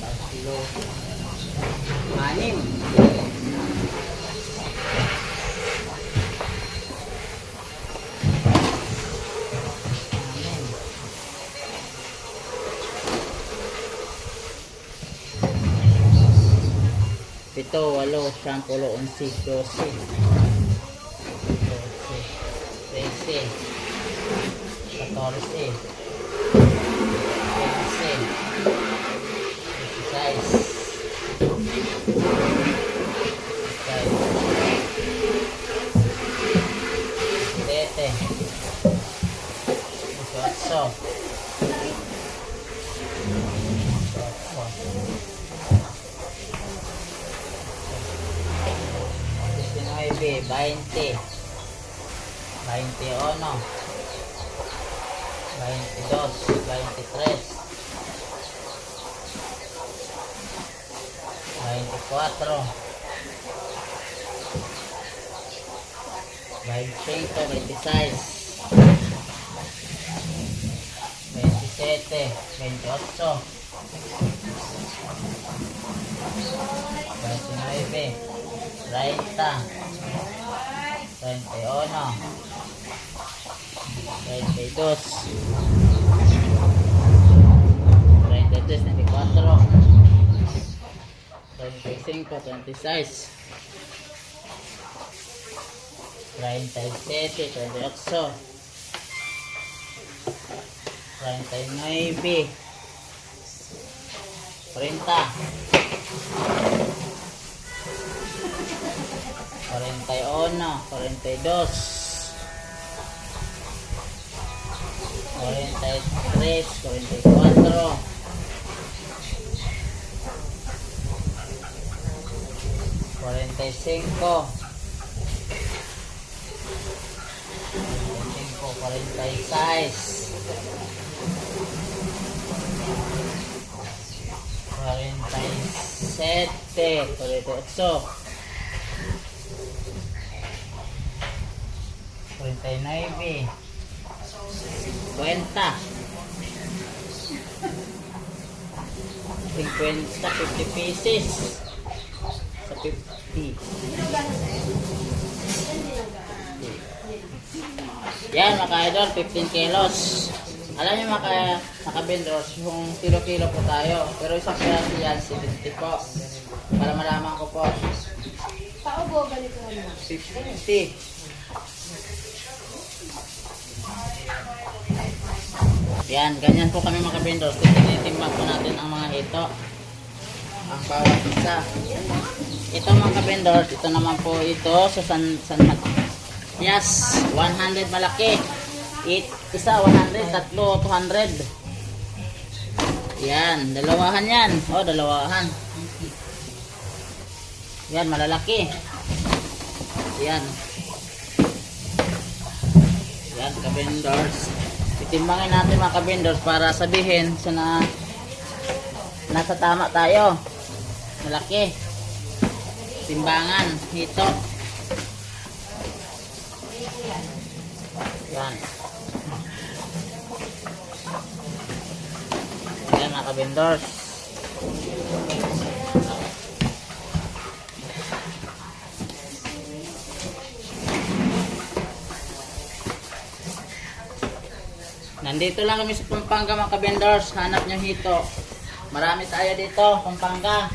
Tatlo. Anim. Pito, walo, siyam, pulo, 11, 12, 13, 14, 20, 21, 22, 23, 24, 25, 26, 27, 28, 29, 30, 31, 32, 33, 34, 35, 36, 37, 38, 39, 40, 41, 42, 43, 44, 45, 46, 47, 48, 49, 50, 50 pieces sa 50. Yan mga idol, 15 kilos. Alam niyo mga vendors, yung kilo-kilo po tayo. Pero isang piraso yan, 70 po. Para malaman ko po. Paubo, ganito naman. 50. Yan, ganyan po kami mga vendors. Tinitimbang po natin ang mga ito. Ang bawat isa. Ito mga vendors, ito naman po ito sa San Yes, 100 malaki. Isa 100, tatlo 200. Yan, dalawahan yan. Oh, dalawahan. Yan, malalaki. Yan. Yan, ka-vendors. Itimbangin natin mga ka-vendors para sabihin na nasa tama tayo. Malaki. Timbangan. Ito. Yan. Yan mga ka-vendors. Nandito lang kami sa Pampanga mga ka-vendors. Hanap nyo hito. Marami tayo dito, Pampanga.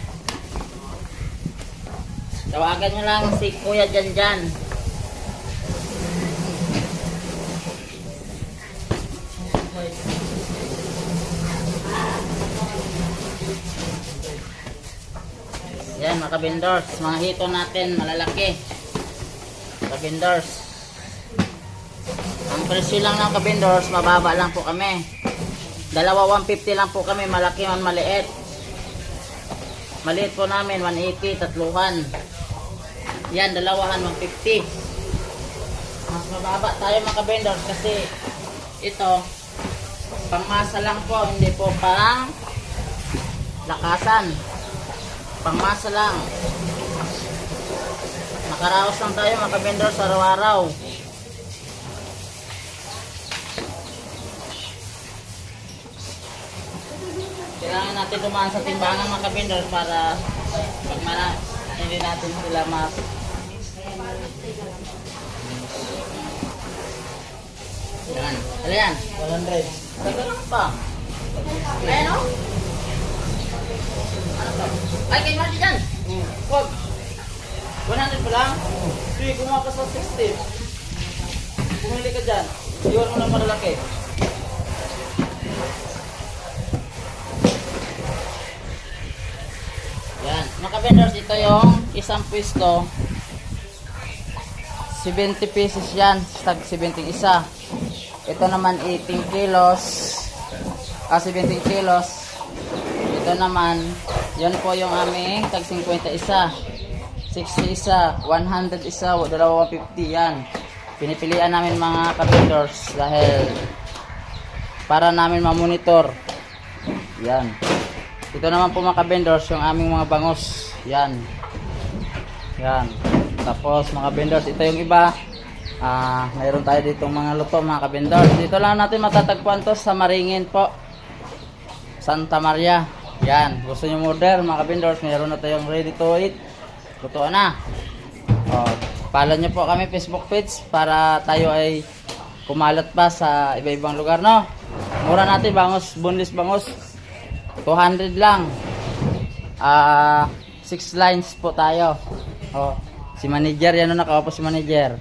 Tawagan nyo lang si Kuya Janjan. Yan mga ka-vendors, mga hito natin malalaki. Kabindors. Ang presyo lang ng kabindors, mababa lang po kami. Dalawa 150 lang po kami, malaki man maliit. Maliit po namin 180, tatluhan. Yan, dalawahan 150. Mas mababa tayo mga kabindors kasi ito pangmasa lang po, hindi po pang lakasan. Pangmasa lang. Nakaraos lang tayo mga kabindors araw-araw. Kailangan natin dumaan sa timbangan mga kabindors para pag hindi natin sila mas yan. Ano yan? 100. Tagal lang pa. Ayan o. Ano to? Ay, kayo mati dyan. Huwag. 100 pa lang? Sige, kumuha ka sa 60. Pumili ka dyan. Iwan mo na malalaki. Yan. Mga kabendors, ito yung isang pwesto. 70 pesos yan. Tag 70 isa. Ito naman 18 kilos. 17 kilos. Ito naman, yan po yung aming tag 50 isa. 60 isa, 100 isa, 250 yan. Pinipilian namin mga kabindors dahil para namin mamonitor. Yan. Ito naman po mga kabindors yung aming mga bangos. Yan. Yan. Tapos mga kabindors, ito yung iba. Mayroon tayo ditong mga luto mga kabindors. Dito lang natin matatagpuan to sa Maringin po. Santa Maria. Yan. Gusto nyo order mga kabindors, mayroon na tayong ready to eat. Luto na. Follow nyo po kami Facebook page para tayo ay kumalat pa sa iba-ibang lugar, no? Mura natin bangos, boneless bangos. 200 lang. 6 lines po tayo. Si manager, yan o, nakaupo si manager.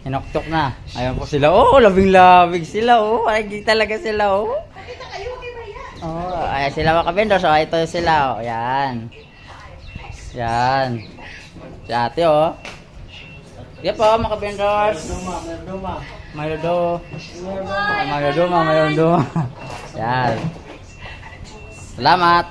Hinoktok na. Ayun po sila. Labing-labing sila. Ay, talaga sila. Pakita kayo, okay ba yan? Ay, sila mga kabindors. Ito sila. Yan. Yan. Si ate, Yan po, mga kabindors. Mayroon duma. Yan. Salamat.